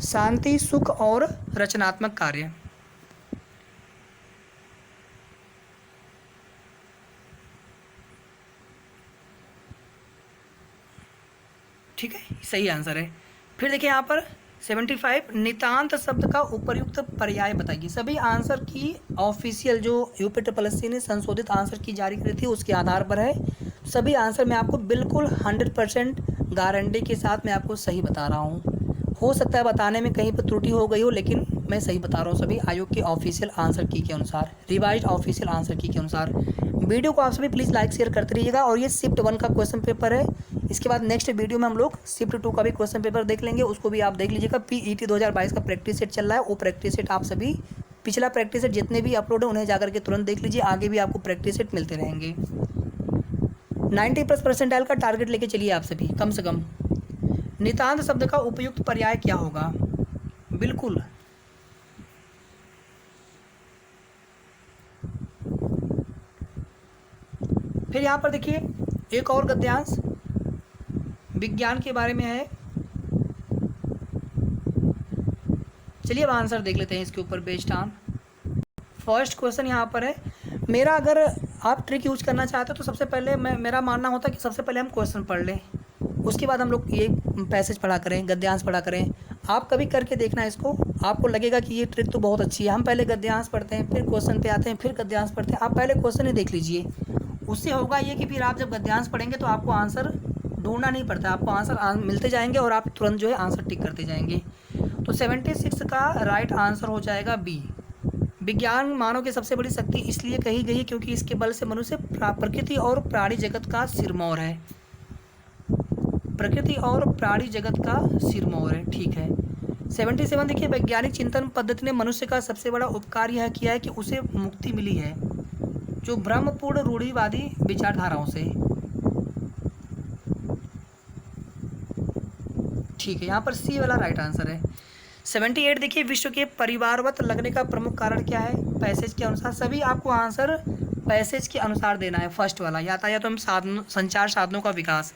शांति, सुख और रचनात्मक कार्य। ठीक है, सही आंसर है। फिर देखिए यहाँ पर 75, नितांत शब्द का उपर्युक्त पर्याय बताइए। सभी आंसर की ऑफिशियल जो यूपीएससी ने संशोधित आंसर की जारी करी थी उसके आधार पर है। सभी आंसर मैं आपको बिल्कुल 100% गारंटी के साथ मैं आपको सही बता रहा हूँ। हो सकता है बताने में कहीं पर त्रुटि हो गई हो, लेकिन मैं सही बता रहा हूँ सभी आयोग के ऑफिशियल आंसर की के अनुसार, रिवाइज ऑफिशियल आंसर की के अनुसार। वीडियो को आप सभी प्लीज़ लाइक शेयर करते रहिएगा। और ये शिफ्ट 1 का क्वेश्चन पेपर है, इसके बाद नेक्स्ट वीडियो में हम लोग शिफ्ट 2 का भी क्वेश्चन पेपर देख लेंगे, उसको भी आप देख लीजिएगा। पीईटी 2022 का प्रैक्टिस सेट चल रहा है, वो प्रैक्टिस सेट आप सभी, पिछला प्रैक्टिस सेट जितने भी अपलोड है उन्हें जाकर के तुरंत देख लीजिए, आगे भी आपको प्रैक्टिस सेट मिलते रहेंगे। 90% का टारगेट लेके चलिए आप सभी, कम से कम। नितांत शब्द का उपयुक्त पर्याय क्या होगा? बिल्कुल, फिर यहाँ पर देखिए एक और गद्यांश विज्ञान के बारे में है। चलिए अब आंसर देख लेते हैं इसके ऊपर बेस्ड ऑन। फर्स्ट क्वेश्चन यहाँ पर है मेरा, अगर आप ट्रिक यूज करना चाहते हो तो सबसे पहले मेरा मानना होता है कि सबसे पहले हम क्वेश्चन पढ़ लें, उसके बाद हम लोग ये पैसेज पढ़ा करें, गद्यांश पढ़ा करें। आप कभी करके देखना इसको, आपको लगेगा कि ये ट्रिक तो बहुत अच्छी है। हम पहले गद्यांश पढ़ते हैं, फिर क्वेश्चन पे आते हैं, फिर गद्यांश पढ़ते हैं। आप पहले क्वेश्चन ही देख लीजिए, उससे होगा ये कि फिर आप जब गद्यांश पढ़ेंगे तो आपको आंसर ढूंढना नहीं पड़ता, आपको आंसर मिलते जाएंगे और आप तुरंत जो है आंसर टिक करते जाएंगे। तो 76 का राइट आंसर हो जाएगा बी। विज्ञान मानव की सबसे बड़ी शक्ति इसलिए कही गई क्योंकि इसके बल से मनुष्य प्रकृति और प्राणी जगत का सिरमौर है। प्रकृति और प्राणी जगत का सिरमौर है, ठीक है। 77 देखिए, वैज्ञानिक चिंतन पद्धति ने मनुष्य का सबसे बड़ा उपकार यह किया है कि उसे मुक्ति मिली है जो भ्रमपूर्ण रूढ़िवादी विचारधाराओं से। ठीक है, यहाँ पर सी वाला राइट आंसर है। 78 देखिए, विश्व के परिवारवत लगने का प्रमुख कारण क्या है? पैसेज के अनुसार। सभी आपको आंसर पैसेज के अनुसार देना है। फर्स्ट वाला यातायात एवं संचार साधनों का विकास।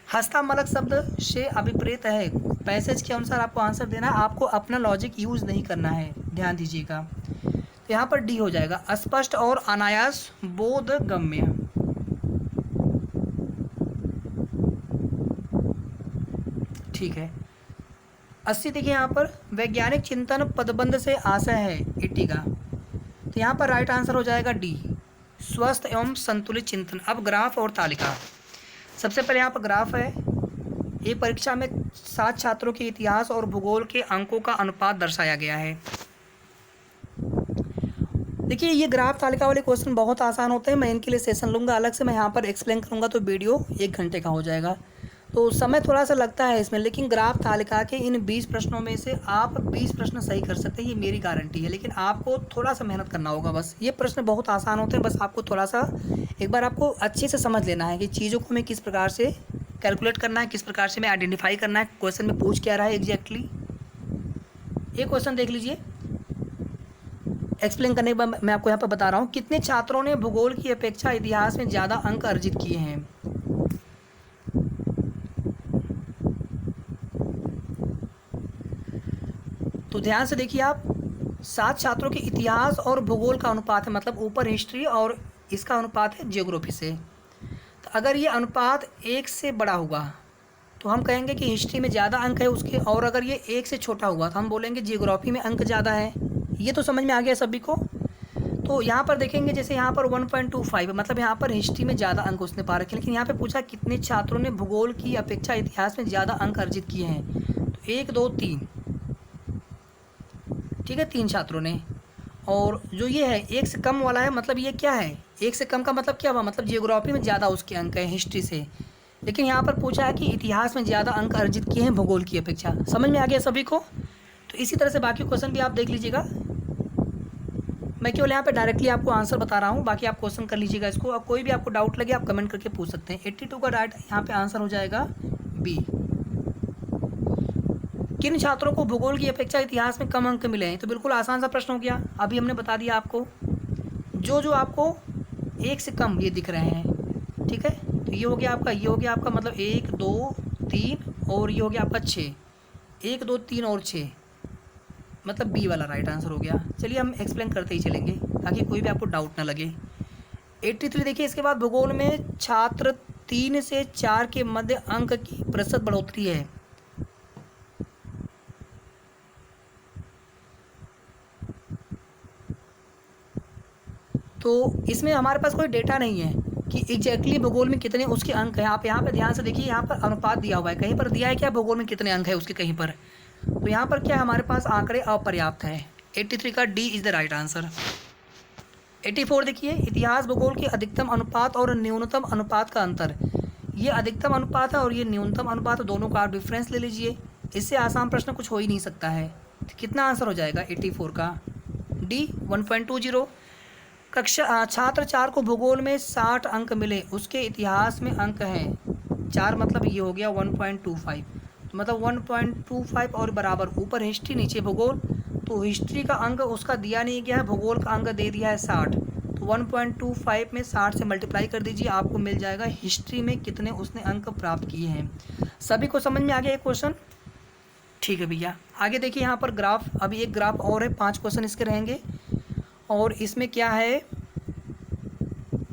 हस्तामलक शब्द से अभिप्रेत है। पैसेज के अनुसार आपको आंसर देना है, आपको अपना लॉजिक यूज़ नहीं करना है, ध्यान दीजिएगा। तो यहाँ पर डी हो जाएगा, अस्पष्ट और अनायास बोधगम्य। ठीक है। 80 देखिए यहाँ पर, वैज्ञानिक चिंतन पदबंध से आशय है 80 का। तो यहाँ पर राइट आंसर हो जाएगा डी, स्वस्थ एवं संतुलित चिंतन। अब ग्राफ और तालिका। सबसे पहले यहाँ पर ग्राफ है। एक परीक्षा में 7 छात्रों के इतिहास और भूगोल के अंकों का अनुपात दर्शाया गया है। देखिए ये ग्राफ तालिका वाले क्वेश्चन बहुत आसान होते हैं। मैं इनके लिए सेशन लूँगा अलग से, मैं यहाँ पर एक्सप्लेन करूँगा तो वीडियो 1 घंटे का हो जाएगा, तो समय थोड़ा सा लगता है इसमें। लेकिन ग्राफ तालिका के इन 20 प्रश्नों में से आप 20 प्रश्न सही कर सकते हैं, ये मेरी गारंटी है। लेकिन आपको थोड़ा सा मेहनत करना होगा बस। ये प्रश्न बहुत आसान होते हैं, बस आपको थोड़ा सा एक बार आपको अच्छे से समझ लेना है कि चीज़ों को हमें किस प्रकार से कैलकुलेट करना है, किस प्रकार से हमें आइडेंटिफाई करना है, क्वेश्चन में पूछ क्या रहा है एग्जैक्टली। ये क्वेश्चन देख लीजिए, एक्सप्लेन करने के बाद मैं आपको यहाँ पर बता रहा हूँ, कितने छात्रों ने भूगोल की अपेक्षा इतिहास में ज़्यादा अंक अर्जित किए हैं। तो ध्यान से देखिए आप, 7 छात्रों के इतिहास और भूगोल का अनुपात है, मतलब ऊपर हिस्ट्री और इसका अनुपात है जियोग्राफी से। तो अगर ये अनुपात 1 से बड़ा हुआ तो हम कहेंगे कि हिस्ट्री में ज़्यादा अंक है उसके, और अगर ये 1 से छोटा हुआ तो हम बोलेंगे जियोग्राफी में अंक ज़्यादा है। ये तो समझ में आ गया सभी को। तो यहाँ पर देखेंगे जैसे यहाँ पर 1.25 मतलब यहाँ पर हिस्ट्री में ज़्यादा अंक उसने पा रखे, लेकिन यहाँ पे पूछा कितने छात्रों ने भूगोल की अपेक्षा इतिहास में ज़्यादा अंक अर्जित किए हैं। तो 1 2 3, ठीक है, 3 छात्रों ने। और जो ये है 1 से कम वाला है, मतलब ये क्या है, 1 से कम का मतलब क्या हुआ, मतलब जियोग्राफी में ज़्यादा उसके अंक है हिस्ट्री से। लेकिन यहाँ पर पूछा है कि इतिहास में ज़्यादा अंक अर्जित किए हैं भूगोल की अपेक्षा। समझ में आ गया सभी को। तो इसी तरह से बाकी क्वेश्चन भी आप देख लीजिएगा। मैं केवल यहाँ पे डायरेक्टली आपको आंसर बता रहा हूँ, बाकी आप क्वेश्चन कर लीजिएगा इसको। अब कोई भी आपको डाउट लगे आप कमेंट करके पूछ सकते हैं। 82 का राइट यहाँ पे आंसर हो जाएगा बी। किन छात्रों को भूगोल की अपेक्षा इतिहास में कम अंक मिले हैं। तो बिल्कुल आसान सा प्रश्न हो गया, अभी हमने बता दिया आपको। जो आपको 1 से कम ये दिख रहे हैं, ठीक है, तो ये हो गया आपका, ये हो गया आपका, मतलब 1 2 3 और ये हो गया आपका 6, 1 2 3 और 6, मतलब बी वाला राइट आंसर हो गया। चलिए हम एक्सप्लेन करते ही चलेंगे ताकि कोई भी आपको डाउट ना लगे। 83 देखिए, इसके बाद भूगोल में छात्र 3 से 4 के मध्य अंक की प्रतिशत बढ़ोतरी है। तो इसमें हमारे पास कोई डेटा नहीं है कि एग्जैक्टली भूगोल में कितने उसके अंक हैं। आप यहाँ पे ध्यान से देखिए, यहाँ पर अनुपात दिया हुआ है, कहीं पर दिया है क्या भूगोल में कितने अंक है उसके, कहीं पर। तो यहाँ पर क्या हमारे पास आंकड़े अपर्याप्त है। 83 का D is the right answer. 84 देखिए, इतिहास भूगोल के अधिकतम अनुपात और न्यूनतम अनुपात का अंतर। ये अधिकतम अनुपात है और ये न्यूनतम अनुपात, दोनों का आप डिफरेंस ले लीजिए। इससे आसान प्रश्न कुछ हो ही नहीं सकता है। तो कितना आंसर हो जाएगा 84 का, डी 1.20। कक्षा छात्र 4 को भूगोल में 60 अंक मिले, उसके इतिहास में अंक हैं 4, मतलब ये हो गया 1.25। तो मतलब 1.25 और बराबर, ऊपर हिस्ट्री नीचे भूगोल। तो हिस्ट्री का अंक उसका दिया नहीं गया है, भूगोल का अंक दे दिया है 60। तो 1.25 में 60 से मल्टीप्लाई कर दीजिए, आपको मिल जाएगा हिस्ट्री में कितने उसने अंक प्राप्त किए हैं। सभी को समझ में आ गया ये क्वेश्चन। ठीक है भैया, आगे देखिए यहाँ पर ग्राफ, अभी एक ग्राफ और है, 5 क्वेश्चन इसके रहेंगे। और इसमें क्या है,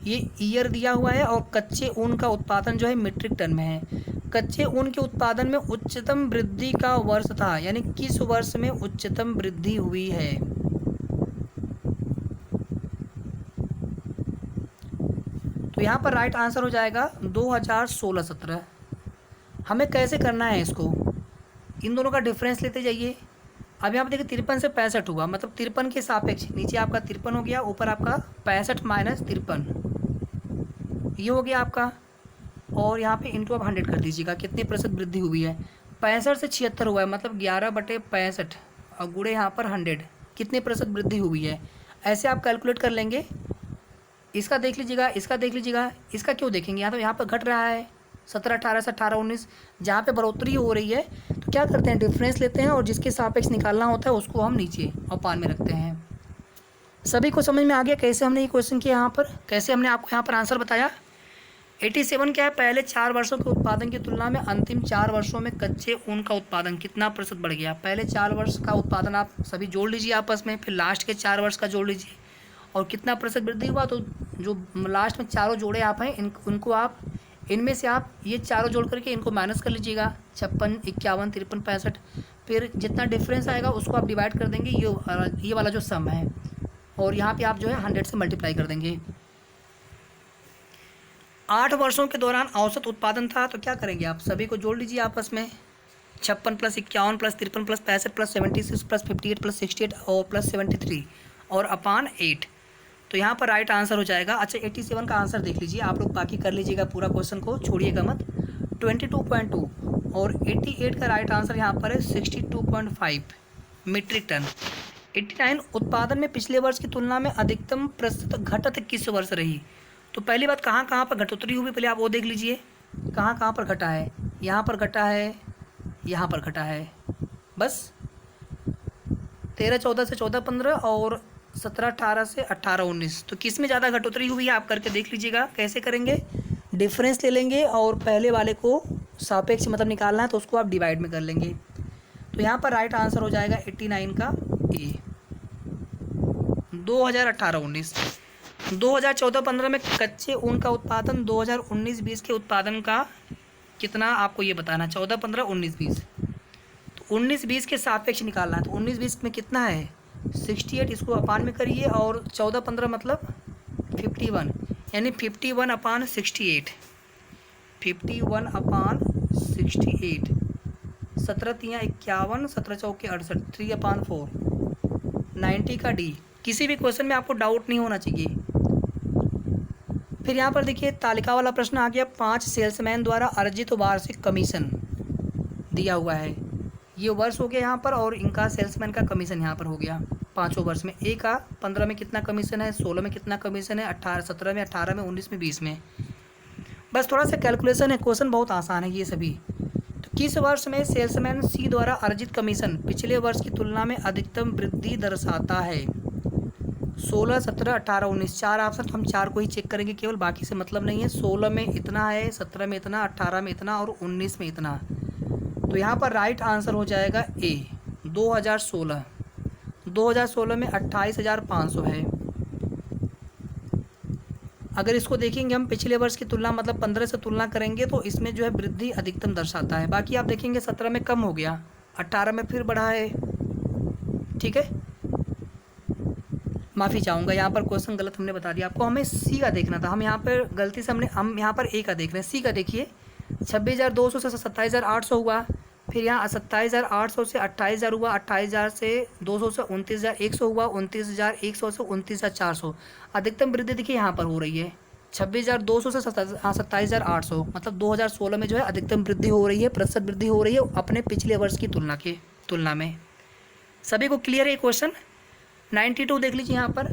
ये ईयर दिया हुआ है और कच्चे ऊन का उत्पादन जो है मीट्रिक टन में है। कच्चे ऊन के उत्पादन में उच्चतम वृद्धि का वर्ष था, यानी किस वर्ष में उच्चतम वृद्धि हुई है। तो यहाँ पर राइट आंसर हो जाएगा 2016-17। हमें कैसे करना है इसको, इन दोनों का डिफरेंस लेते जाइए। अब यहाँ पर देखिए 53 से 65 हुआ, मतलब 53 के सापेक्ष, नीचे आपका 53 हो गया, ऊपर आपका 65 माइनस 53, ये हो गया आपका। और यहाँ पे इंटू आप 100 कर दीजिएगा, कितने प्रतिशत वृद्धि हुई है। 65 से 76 हुआ है, मतलब 11/65 और गुणे यहाँ पर 100, कितने प्रतिशत वृद्धि हुई है। ऐसे आप कैलकुलेट कर लेंगे। इसका देख लीजिएगा, इसका देख लीजिएगा, इसका क्यों देखेंगे, यहाँ पर घट रहा है 17 18 से 18 19, जहाँ पे बढ़ोतरी हो रही है। तो क्या करते हैं, डिफरेंस लेते हैं और जिसके सापेक्ष निकालना होता है उसको हम नीचे और पान में रखते हैं। सभी को समझ में आ गया कैसे हमने ये क्वेश्चन किया, यहाँ पर कैसे हमने आपको यहाँ पर आंसर बताया। 87 क्या है, पहले 4 वर्षों के उत्पादन की तुलना में अंतिम 4 वर्षों में कच्चे ऊन का उत्पादन कितना प्रतिशत बढ़ गया। पहले 4 वर्ष का उत्पादन आप सभी जोड़ लीजिए आपस में, फिर लास्ट के 4 वर्ष का जोड़ लीजिए और कितना प्रतिशत वृद्धि हुआ। तो जो लास्ट में चारों जोड़े आप हैं उनको आप इनमें से आप ये चारों जोड़ करके इनको माइनस कर लीजिएगा, 56, 51, 53, 65। फिर जितना डिफरेंस आएगा उसको आप डिवाइड कर देंगे ये वाला जो सम है, और यहाँ पे आप जो है 100 से मल्टीप्लाई कर देंगे। 8 वर्षों के दौरान औसत उत्पादन था, तो क्या करेंगे आप सभी को जोड़ लीजिए आपस में, 56 + 51 + 53 + 65 + 76 + 58 + 68 और + 73 और अपान 8। तो यहाँ पर राइट आंसर हो जाएगा। अच्छा 87 का आंसर देख लीजिए आप लोग, बाकी कर लीजिएगा पूरा क्वेश्चन को, छोड़िएगा मत। 22.2 और 88 का राइट आंसर यहाँ पर है 62.5 मीट्रिक टन। 89 उत्पादन में पिछले वर्ष की तुलना में अधिकतम प्रतिशत घटत किस वर्ष रही। तो पहली बात कहाँ कहाँ पर घटोतरी हुई पहले आप वो देख लीजिए, कहाँ कहाँ पर घटा है। यहाँ पर घटा है, यहाँ पर घटा है, बस 13-14 से 14-15 और 17-18 से 18-19। तो किस में ज़्यादा घटोतरी हुई है आप करके देख लीजिएगा। कैसे करेंगे, डिफरेंस ले लेंगे और पहले वाले को सापेक्ष मतलब निकालना है तो उसको आप डिवाइड में कर लेंगे। तो यहाँ पर राइट आंसर हो जाएगा 89 का ए। 2018-19 2014-15 में कच्चे ऊन का उत्पादन 2019-20 के उत्पादन का कितना आपको ये बताना, 14-15, 19-20। तो 19-20 के सापेक्ष निकालना है, तो 19-20 में कितना है 68, इसको अपान में करिए, और 14-15 मतलब 51, यानी 51/68, 51/68। 17×3 = 51, 17×4 = 68, 3/4, 90 का डी। किसी भी क्वेश्चन में आपको डाउट नहीं होना चाहिए। फिर यहाँ पर देखिए तालिका वाला प्रश्न आ गया, 5 सेल्समैन द्वारा अर्जित वार्षिक कमीशन दिया हुआ है। ये वर्ष हो गया यहाँ पर, और इनका सेल्समैन का कमीशन यहाँ पर हो गया 5 वर्ष में। ए का 15 में कितना कमीशन है, 16 में कितना कमीशन है, 17 में, 18 में, 19 में, 20 में। बस थोड़ा सा कैलकुलेशन है, क्वेश्चन बहुत आसान है ये सभी। तो किस वर्ष में सेल्समैन सी द्वारा अर्जित कमीशन पिछले वर्ष की तुलना में अधिकतम वृद्धि दर्शाता है। 16, 17, 18, 19 4 ऑप्शन, तो हम 4 को ही चेक करेंगे केवल, बाकी से मतलब नहीं है। 16 में इतना है, 17 में इतना, 18 में इतना और 19 में इतना। तो यहाँ पर राइट आंसर हो जाएगा ए 2016। 2016 में 28,500 है। अगर इसको देखेंगे हम पिछले वर्ष की तुलना मतलब 15 से तुलना करेंगे तो इसमें जो है वृद्धि अधिकतम दर्शाता है। बाकी आप देखेंगे 17 में कम हो गया, 18 में फिर बढ़ा है। ठीक है, माफ़ी चाहूँगा यहाँ पर क्वेश्चन गलत हमने बता दिया आपको, हमें सी का देखना था। हम यहाँ पर गलती से हम यहाँ पर ए का देख रहे हैं, सी का देखिए। 26,200 से 27,800 हुआ, फिर यहाँ 27,800 से 28,000 हुआ, 28,000 से 200 से 29,100 हुआ, 29,100 से 29,400। अधिकतम वृद्धि देखिए यहाँ पर हो रही है 26,200 से 27,800, मतलब 2016 में जो है अधिकतम वृद्धि हो रही है, प्रतिशत वृद्धि हो रही है अपने पिछले वर्ष की तुलना में। सभी को क्लियर है ये क्वेश्चन। 92 देख लीजिए यहाँ पर,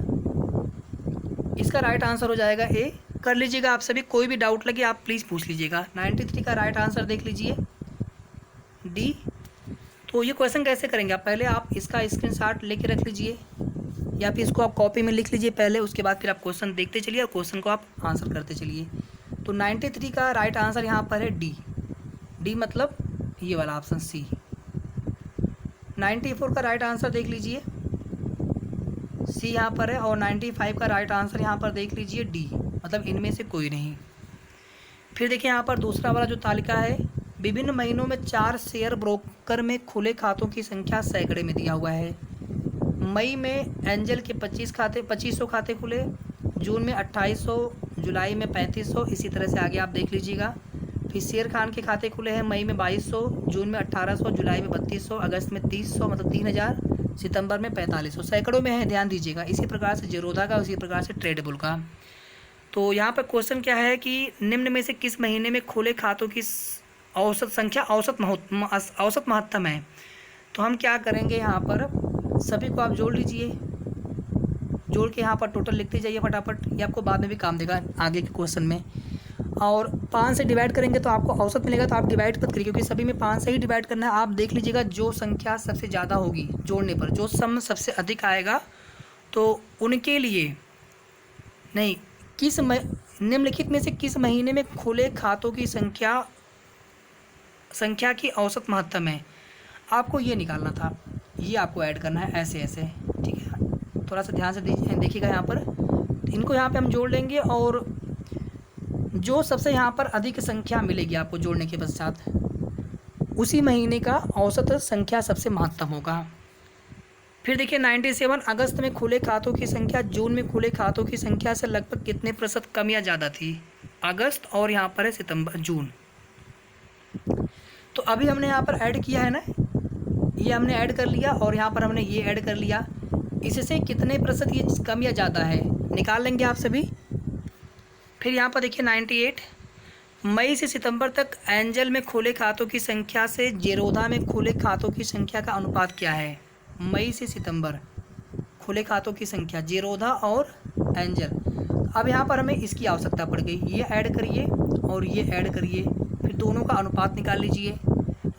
इसका राइट आंसर हो जाएगा ए। कर लीजिएगा आप सभी, कोई भी डाउट लगे आप प्लीज़ पूछ लीजिएगा। 93 का राइट आंसर देख लीजिए डी। तो ये क्वेश्चन कैसे करेंगे आप, पहले आप इसका स्क्रीनशॉट लेके रख लीजिए या फिर इसको आप कॉपी में लिख लीजिए पहले, उसके बाद फिर आप क्वेश्चन देखते चलिए और क्वेश्चन को आप आंसर करते चलिए। तो 93 का राइट आंसर यहाँ पर है डी। डी मतलब ये वाला ऑप्शन सी। 94 का राइट आंसर देख लीजिए सी यहाँ पर है, और 95 का राइट आंसर यहाँ पर देख लीजिए डी, मतलब इनमें से कोई नहीं। फिर देखिए यहाँ पर दूसरा वाला जो तालिका है, विभिन्न महीनों में 4 शेयर ब्रोकर में खुले खातों की संख्या सैकड़े में दिया हुआ है। मई में एंजल के 2500 खाते खुले, जून में 2800, जुलाई में 3500, इसी तरह से आगे आप देख लीजिएगा। फिर शेर खान के खाते खुले हैं मई में 2200, जून में 1800, जुलाई में 3200, अगस्त में 3000 मतलब 3000, सितंबर में 4500। सैकड़ों में है, ध्यान दीजिएगा। इसी प्रकार से जीरोधा का, उसी प्रकार से ट्रेडेबल का। तो यहाँ पर क्वेश्चन क्या है कि निम्न में से किस महीने में खुले खातों की औसत संख्या औसत महत्तम है। तो हम क्या करेंगे, यहाँ पर सभी को आप जोड़ लीजिए, जोड़ के यहाँ पर टोटल लिखते जाइए फटाफट, ये आपको बाद में भी काम देगा आगे के क्वेश्चन में। और 5 से डिवाइड करेंगे तो आपको औसत मिलेगा, तो आप डिवाइड मत करिए क्योंकि सभी में 5 से ही डिवाइड करना है। आप देख लीजिएगा जो संख्या सबसे ज़्यादा होगी जोड़ने पर, जो सम सबसे अधिक आएगा तो उनके लिए नहीं, निम्नलिखित में से किस महीने में खुले खातों की संख्या की औसत महत्तम है? आपको ये निकालना था, ये आपको ऐड करना है ऐसे ऐसे, ठीक है। थोड़ा सा ध्यान से देखिएगा यहाँ पर, इनको यहाँ पे हम जोड़ लेंगे और जो सबसे यहाँ पर अधिक संख्या मिलेगी आपको जोड़ने के पश्चात, उसी महीने का औसत संख्या सबसे महत्तम होगा। फिर देखिए 97 अगस्त में खुले खातों की संख्या जून में खुले खातों की संख्या से लगभग कितने प्रतिशत कम या ज़्यादा थी? अगस्त और यहाँ पर है सितंबर जून। तो अभी हमने यहाँ पर ऐड किया है ना, ये हमने ऐड कर लिया और यहाँ पर हमने ये ऐड कर लिया, इससे कितने प्रतिशत ये कम या ज़्यादा है निकाल लेंगे आप सभी। फिर यहाँ पर देखिए 98 मई से सितंबर तक एंजल में खुले खातों की संख्या से जेरोधा में खुले खातों की संख्या का अनुपात क्या है? मई से सितंबर खुले खातों की संख्या जेरोधा और एंजल। अब यहाँ पर हमें इसकी आवश्यकता पड़ गई, ये ऐड करिए और ये ऐड करिए, फिर दोनों का अनुपात निकाल लीजिए।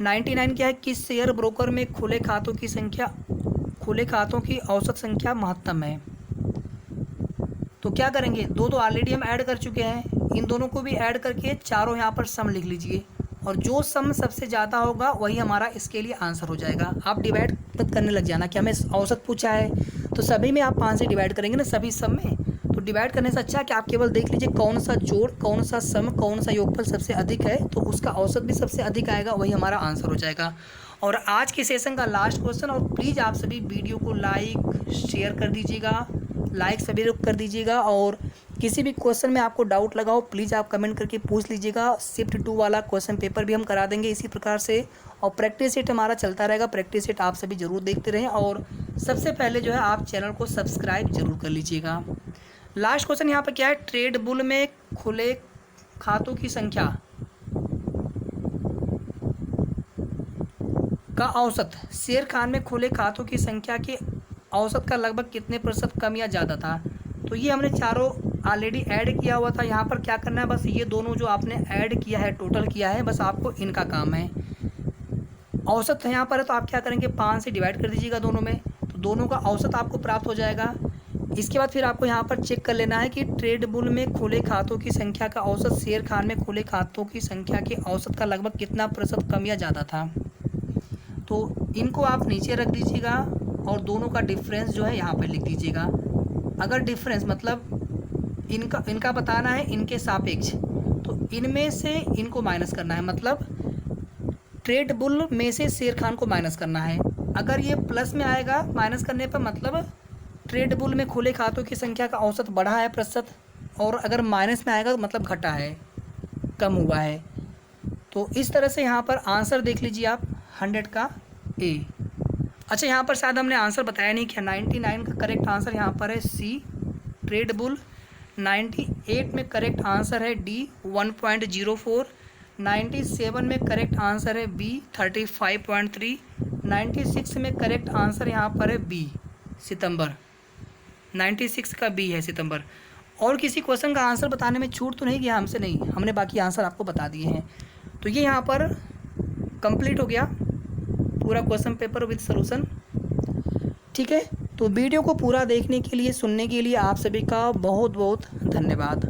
99 क्या है? किस शेयर ब्रोकर में खुले खातों की संख्या, खुले खातों की औसत संख्या महत्तम है? तो क्या करेंगे, दो ऑलरेडी हम ऐड कर चुके हैं, इन दोनों को भी ऐड करके चारों यहाँ पर सम लिख लीजिए और जो सम सबसे ज़्यादा होगा वही हमारा इसके लिए आंसर हो जाएगा। आप डिवाइड मत करने लग जाना कि हमें औसत पूछा है तो सभी में आप 5 से डिवाइड करेंगे ना, सभी सम में। तो डिवाइड करने से अच्छा है कि आप केवल देख लीजिए कौन सा जोड़, कौन सा सम, कौन सा योगफल सबसे अधिक है, तो उसका औसत भी सबसे अधिक आएगा, वही हमारा आंसर हो जाएगा। और आज के सेशन का लास्ट क्वेश्चन, और प्लीज़ आप सभी वीडियो को लाइक शेयर कर दीजिएगा, लाइक सभी लोग कर दीजिएगा, और किसी भी क्वेश्चन में आपको डाउट लगा हो प्लीज़ आप कमेंट करके पूछ लीजिएगा। शिफ्ट 2 वाला क्वेश्चन पेपर भी हम करा देंगे इसी प्रकार से, और प्रैक्टिस सेट हमारा चलता रहेगा। प्रैक्टिस सेट आप सभी ज़रूर देखते रहें, और सबसे पहले जो है आप चैनल को सब्सक्राइब जरूर कर लीजिएगा। लास्ट क्वेश्चन यहाँ पर क्या है? ट्रेड बुल में खुले खातों की संख्या का औसत शेर खान में खुले खातों की संख्या के औसत का लगभग कितने प्रतिशत कम या ज़्यादा था? तो ये हमने चारों ऑलरेडी ऐड किया हुआ था। यहाँ पर क्या करना है, बस ये दोनों जो आपने ऐड किया है, टोटल किया है, बस आपको इनका काम है। औसत यहाँ पर है तो आप क्या करेंगे, 5 से डिवाइड कर दीजिएगा दोनों में, तो दोनों का औसत आपको प्राप्त हो जाएगा। इसके बाद फिर आपको यहाँ पर चेक कर लेना है कि ट्रेड बुल में खुले खातों की संख्या का औसत शेर खान में खुले खातों की संख्या के औसत का लगभग कितना प्रतिशत कम या ज़्यादा था। तो इनको आप नीचे रख दीजिएगा और दोनों का डिफरेंस जो है यहाँ पर लिख दीजिएगा। अगर डिफरेंस मतलब इनका बताना है इनके सापेक्ष, तो इनमें से इनको माइनस करना है, मतलब ट्रेड बुल में से शेर खान को माइनस करना है। अगर ये प्लस में आएगा माइनस करने पर, मतलब ट्रेड बुल में खुले खातों की संख्या का औसत बढ़ा है प्रतिशत, और अगर माइनस में आएगा तो मतलब घटा है, कम हुआ है। तो इस तरह से यहाँ पर आंसर देख लीजिए आप 100 का ए। अच्छा, यहाँ पर शायद हमने आंसर बताया नहीं क्या, 99 का करेक्ट आंसर यहाँ पर है सी ट्रेड बुल, 98 में करेक्ट आंसर है डी 1.04, 97 में करेक्ट आंसर है बी 35.3, 96 में करेक्ट आंसर यहाँ पर है बी सितंबर, 96 का बी है सितंबर। और किसी क्वेश्चन का आंसर बताने में छूट तो नहीं गया हमसे? नहीं, हमने बाकी आंसर आपको बता दिए हैं। तो ये यहाँ पर कंप्लीट हो गया पूरा क्वेश्चन पेपर विद सॉल्यूशन। ठीक है, तो वीडियो को पूरा देखने के लिए, सुनने के लिए आप सभी का बहुत बहुत धन्यवाद।